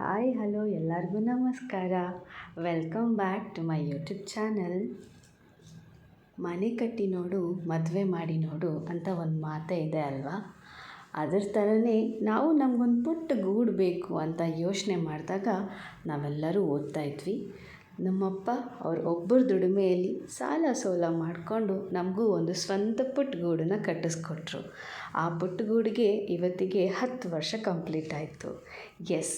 Hi hello ಎಲ್ಲರಿಗೂ ನಮಸ್ಕಾರ. Welcome back to my YouTube channel. ಮನೆ ಕಟ್ಟಿ ನೋಡು ಮದುವೆ ಮಾಡಿ ನೋಡು ಅಂತ ಒಂದು ಮಾತೇ ಇದೆ ಅಲ್ವಾ. ಅದರ ಥರನೇ ನಾವು ನಮಗೊಂದು ಪುಟ್ಟ ಗೂಡು ಬೇಕು ಅಂತ ಯೋಚನೆ ಮಾಡಿದಾಗ ನಾವೆಲ್ಲರೂ ಓದ್ತಾ ಇದ್ವಿ. ನಮ್ಮಪ್ಪ ಅವ್ರ ಒಬ್ಬರ ದುಡಿಮೆಯಲ್ಲಿ ಸಾಲ ಸೋಲ ಮಾಡಿಕೊಂಡು ನಮಗೂ ಒಂದು ಸ್ವಂತ ಪುಟ್ಟ ಗೂಡನ್ನು ಕಟ್ಟಿಸ್ಕೊಟ್ರು. ಆ ಪುಟ್ಟ ಗೂಡಿಗೆ ಇವತ್ತಿಗೆ 10 ವರ್ಷ ಕಂಪ್ಲೀಟ್ ಆಯಿತು. ಎಸ್,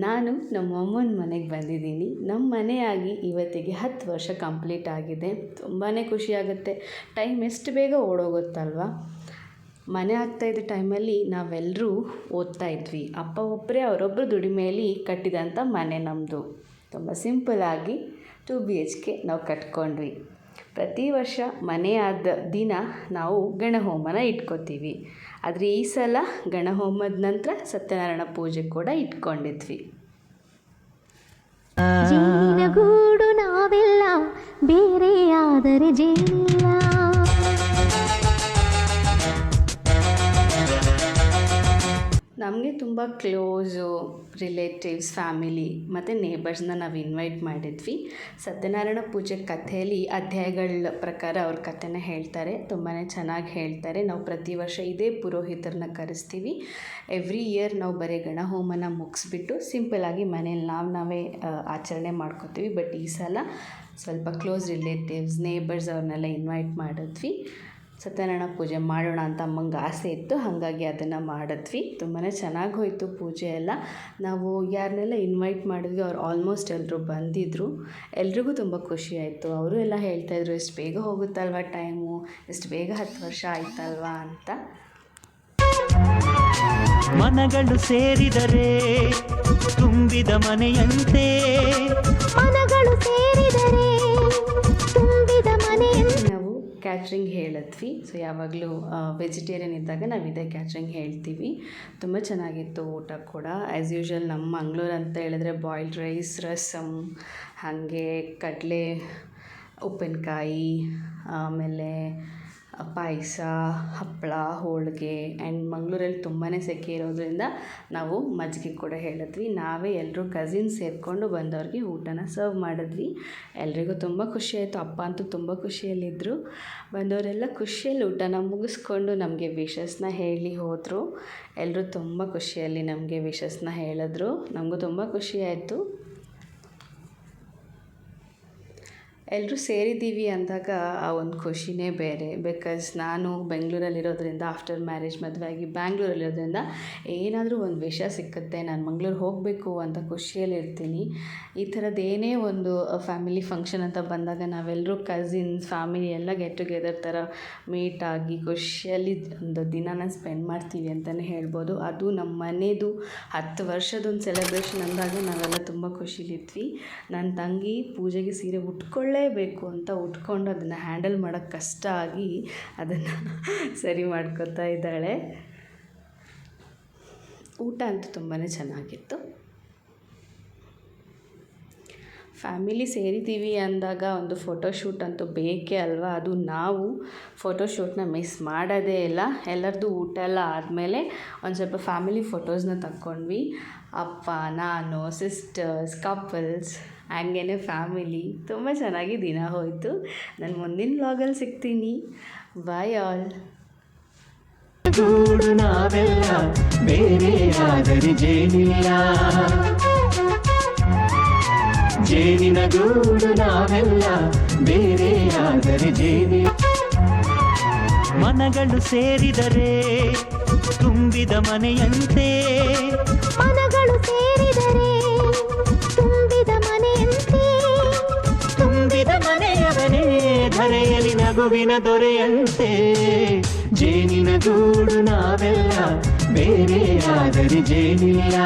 ನಾನು ನಮ್ಮ ಅಮ್ಮನ ಮನೆಗೆ ಬಂದಿದ್ದೀನಿ. ನಮ್ಮ ಮನೆಯಾಗಿ ಇವತ್ತಿಗೆ 10 ವರ್ಷ ಕಂಪ್ಲೀಟ್ ಆಗಿದೆ. ತುಂಬಾ ಖುಷಿಯಾಗುತ್ತೆ. ಟೈಮ್ ಎಷ್ಟು ಬೇಗ ಓಡೋಗುತ್ತಲ್ವ. ಮನೆ ಆಗ್ತಾಯಿದ್ದ ಟೈಮಲ್ಲಿ ನಾವೆಲ್ಲರೂ ಓದ್ತಾ ಇದ್ವಿ. ಅಪ್ಪ ಒಬ್ಬರೇ ಅವರೊಬ್ಬರು ದುಡಿಮೆಯಲ್ಲಿ ಕಟ್ಟಿದಂಥ ಮನೆ ನಮ್ಮದು. ತುಂಬ ಸಿಂಪಲಾಗಿ 2 BHK ನಾವು ಕಟ್ಕೊಂಡ್ವಿ. ಪ್ರತಿ ವರ್ಷ ಮನೆ ಆದ ದಿನ ನಾವು ಗಣಹೋಮನ ಇಟ್ಕೋತೀವಿ. ಆದರೆ ಈ ಸಲ ಗಣಹೋಮದ ನಂತರ ಸತ್ಯನಾರಾಯಣ ಪೂಜೆ ಕೂಡ ಇಟ್ಕೊಂಡಿದ್ವಿ. ಜೇನಿನ ಗೂಡು ನಾವೆಲ್ಲ ಬೇರೆಯಾದರೆ ಜೇನಿಲ್ಲ. ನಮಗೆ ತುಂಬ ಕ್ಲೋಸು ರಿಲೇಟಿವ್ಸ್, ಫ್ಯಾಮಿಲಿ ಮತ್ತು ನೇಬರ್ಸ್ನ ನಾವು ಇನ್ವೈಟ್ ಮಾಡಿದ್ವಿ. ಸತ್ಯನಾರಾಯಣ ಪೂಜೆ ಕಥೆಯಲ್ಲಿ ಅಧ್ಯಾಯಗಳ ಪ್ರಕಾರ ಅವ್ರ ಕಥೆನ ಹೇಳ್ತಾರೆ. ತುಂಬಾ ಚೆನ್ನಾಗಿ ಹೇಳ್ತಾರೆ. ನಾವು ಪ್ರತಿ ವರ್ಷ ಇದೇ ಪುರೋಹಿತರನ್ನ ಕರೆಸ್ತೀವಿ. ಎವ್ರಿ ಇಯರ್ ನಾವು ಬರೀ ಗಣಹೋಮನ ಮುಗಿಸ್ಬಿಟ್ಟು ಸಿಂಪಲಾಗಿ ಮನೇಲಿ ನಾವೇ ಆಚರಣೆ ಮಾಡ್ಕೋತೀವಿ. ಬಟ್ ಈ ಸಲ ಸ್ವಲ್ಪ ಕ್ಲೋಸ್ ರಿಲೇಟಿವ್ಸ್, ನೇಬರ್ಸ್ ಅವ್ರನ್ನೆಲ್ಲ ಇನ್ವೈಟ್ ಮಾಡಿದ್ವಿ. ಸತ್ಯನಾರಾಯಣ ಪೂಜೆ ಮಾಡೋಣ ಅಂತ ಅಮ್ಮಂಗೆ ಆಸೆ ಇತ್ತು, ಹಾಗಾಗಿ ಅದನ್ನು ಮಾಡಿದ್ವಿ. ತುಂಬಾ ಚೆನ್ನಾಗಿ ಹೋಯಿತು ಪೂಜೆ ಎಲ್ಲ. ನಾವು ಯಾರನ್ನೆಲ್ಲ ಇನ್ವೈಟ್ ಮಾಡಿದ್ವಿ ಅವ್ರು ಆಲ್ಮೋಸ್ಟ್ ಎಲ್ಲರೂ ಬಂದಿದ್ದರು. ಎಲ್ರಿಗೂ ತುಂಬ ಖುಷಿ ಆಯಿತು. ಅವರು ಎಲ್ಲ ಹೇಳ್ತಾಯಿದ್ರು, ಎಷ್ಟು ಬೇಗ ಹೋಗುತ್ತಲ್ವ ಟೈಮು, ಎಷ್ಟು ಬೇಗ 10 ವರ್ಷ ಆಯ್ತಲ್ವಾ ಅಂತ. ಮನಗಳು ಸೇರಿದರೆ ತುಂಬಿದ ಮನೆಯಂತೆ, ಮನಗಳು ಸೇರಿದರೆ ತುಂಬಿದ ಮನೆಯಂತೆ. ನಾವು ಕ್ಯಾಟ್ರಿಂಗ್ ಹೇಳಿದ್ವಿ. ಸೊ ಯಾವಾಗಲೂ ವೆಜಿಟೇರಿಯನ್ ಇದ್ದಾಗ ನಾವು ಇದೇ ಕ್ಯಾಟ್ರಿಂಗ್ ಹೇಳ್ತೀವಿ. ತುಂಬ ಚೆನ್ನಾಗಿತ್ತು ಊಟ ಕೂಡ. ಆ್ಯಸ್ ಯೂಶ್ವಲ್ ನಮ್ಮ ಮಂಗಳೂರು ಅಂತ ಹೇಳಿದ್ರೆ ಬಾಯ್ಲ್ಡ್ ರೈಸ್, ರಸಮ್, ಹಾಗೆ ಕಡಲೆ ಉಪ್ಪಿನಕಾಯಿ, ಆಮೇಲೆ ಪಾಯಸ, ಹಪ್ಪಳ, ಹೋಳಿಗೆ. ಆ್ಯಂಡ್ ಮಂಗಳೂರಲ್ಲಿ ತುಂಬಾ ಸೆಕೆ ಇರೋದ್ರಿಂದ ನಾವು ಮಜ್ಜಿಗೆ ಕೂಡ ಹೇಳಿದ್ವಿ. ನಾವೇ ಎಲ್ಲರೂ ಕಸಿನ್ಸ್ ಸೇರಿಕೊಂಡು ಬಂದವ್ರಿಗೆ ಊಟನ ಸರ್ವ್ ಮಾಡಿದ್ವಿ. ಎಲ್ರಿಗೂ ತುಂಬ ಖುಷಿಯಾಯಿತು. ಅಪ್ಪ ಅಂತೂ ತುಂಬ ಖುಷಿಯಲ್ಲಿದ್ದರು. ಬಂದವರೆಲ್ಲ ಖುಷಿಯಲ್ಲಿ ಊಟನ ಮುಗಿಸ್ಕೊಂಡು ನಮಗೆ ವಿಶಸ್ನ ಹೇಳಿ ಹೋದರು. ಎಲ್ಲರೂ ತುಂಬ ಖುಷಿಯಲ್ಲಿ ನಮಗೆ ವಿಶಸ್ನ ಹೇಳಿದ್ರು. ನಮಗೂ ತುಂಬ ಖುಷಿಯಾಯಿತು. ಎಲ್ಲರೂ ಸೇರಿದ್ದೀವಿ ಅಂದಾಗ ಆ ಒಂದು ಖುಷಿನೇ ಬೇರೆ. ಬಿಕಾಸ್ ನಾನು ಬೆಂಗಳೂರಲ್ಲಿರೋದ್ರಿಂದ, ಆಫ್ಟರ್ ಮ್ಯಾರೇಜ್ ಮದುವೆ ಆಗಿ ಬ್ಯಾಂಗ್ಳೂರಲ್ಲಿರೋದ್ರಿಂದ ಏನಾದರೂ ಒಂದು ವಿಷಯ ಸಿಕ್ಕುತ್ತೆ, ನಾನು ಮಂಗಳೂರು ಹೋಗಬೇಕು ಅಂತ ಖುಷಿಯಲ್ಲಿರ್ತೀನಿ. ಈ ಥರದ್ದು ಏನೇ ಒಂದು ಫ್ಯಾಮಿಲಿ ಫಂಕ್ಷನ್ ಅಂತ ಬಂದಾಗ ನಾವೆಲ್ಲರೂ ಕಸಿನ್ಸ್, ಫ್ಯಾಮಿಲಿ ಎಲ್ಲ ಗೆಟ್ ಟುಗೆದರ್ ಥರ ಮೀಟ್ ಆಗಿ ಖುಷಿಯಲ್ಲಿ ಒಂದು ದಿನನ ಸ್ಪೆಂಡ್ ಮಾಡ್ತೀವಿ ಅಂತಲೇ ಹೇಳ್ಬೋದು. ಅದು ನಮ್ಮ ಮನೆಯದು 10 ವರ್ಷದೊಂದು ಸೆಲೆಬ್ರೇಷನ್ ಅಂದಾಗ ನಾವೆಲ್ಲ ತುಂಬ ಖುಷಿಲಿದ್ವಿ. ನನ್ನ ತಂಗಿ ಪೂಜೆಗೆ ಸೀರೆ ಬೇಕು ಅಂತ ಉಟ್ಕೊಂಡು ಅದನ್ನು ಹ್ಯಾಂಡಲ್ ಮಾಡೋಕ್ಕೆ ಕಷ್ಟ ಆಗಿ ಅದನ್ನು ಸರಿ ಮಾಡ್ಕೊತಾ ಇದ್ದಾಳೆ. ಊಟ ಅಂತೂ ತುಂಬಾ ಚೆನ್ನಾಗಿತ್ತು. ಫ್ಯಾಮಿಲಿ ಸೇರಿದ್ದೀವಿ ಅಂದಾಗ ಒಂದು ಫೋಟೋಶೂಟ್ ಅಂತೂ ಬೇಕೇ ಅಲ್ವಾ. ಅದು ನಾವು ಫೋಟೋಶೂಟ್ನ ಮಿಸ್ ಮಾಡೋದೇ ಇಲ್ಲ. ಎಲ್ಲರದ್ದು ಊಟ ಎಲ್ಲ ಆದಮೇಲೆ ಒಂದು ಸ್ವಲ್ಪ ಫ್ಯಾಮಿಲಿ ಫೋಟೋಸ್ನ ತಕ್ಕೊಂಡ್ವಿ. ಅಪ್ಪ, ನಾನು, ಸಿಸ್ಟರ್ಸ್, ಕಪಲ್ಸ್, ಹಂಗೇ ಫ್ಯಾಮಿಲಿ. ತುಂಬ ಚೆನ್ನಾಗಿ ದಿನ ಹೋಯಿತು. ನಾನು ಮುಂದಿನ ವ್ಲಾಗಲ್ಲಿ ಸಿಗ್ತೀನಿ. Bye all. ಗೂಡು ನಾವೆಲ್ಲ ಬೇರೆಯಾದರೆ ಜೇನಿಲ್ಲ, ಜೇನಿನ ಗೂಡು ನಾವೆಲ್ಲ ಬೇರೆಯಾದರೆ ಜೇನಿಲ್ಲ. ಮನಗಳು ಸೇರಿದರೆ ತುಂಬಿದ ಮನೆಯಂತೆ, ಮನಗಳು ಸೇರಿದರೆ ತುಂಬಿದ ಮನೆಯಂತೆ. ತುಂಬಿದ ಮನೆಯವನೇ ಧರೆಯಲ್ಲಿ ನಗುವಿನ ದೊರೆಯಂತೆ. ಜೇನಿನ ಗೂಡು ನಾವೆಲ್ಲ ಬೇರೆಯಾದರೆ ಜೇನಿಲ್ಲ,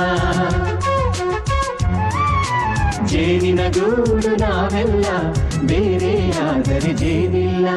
ಜೇನಿನ ಗೂಡು ನಾವೆಲ್ಲ ಬೇರೆಯಾದರೆ ಜೇನಿಲ್ಲ.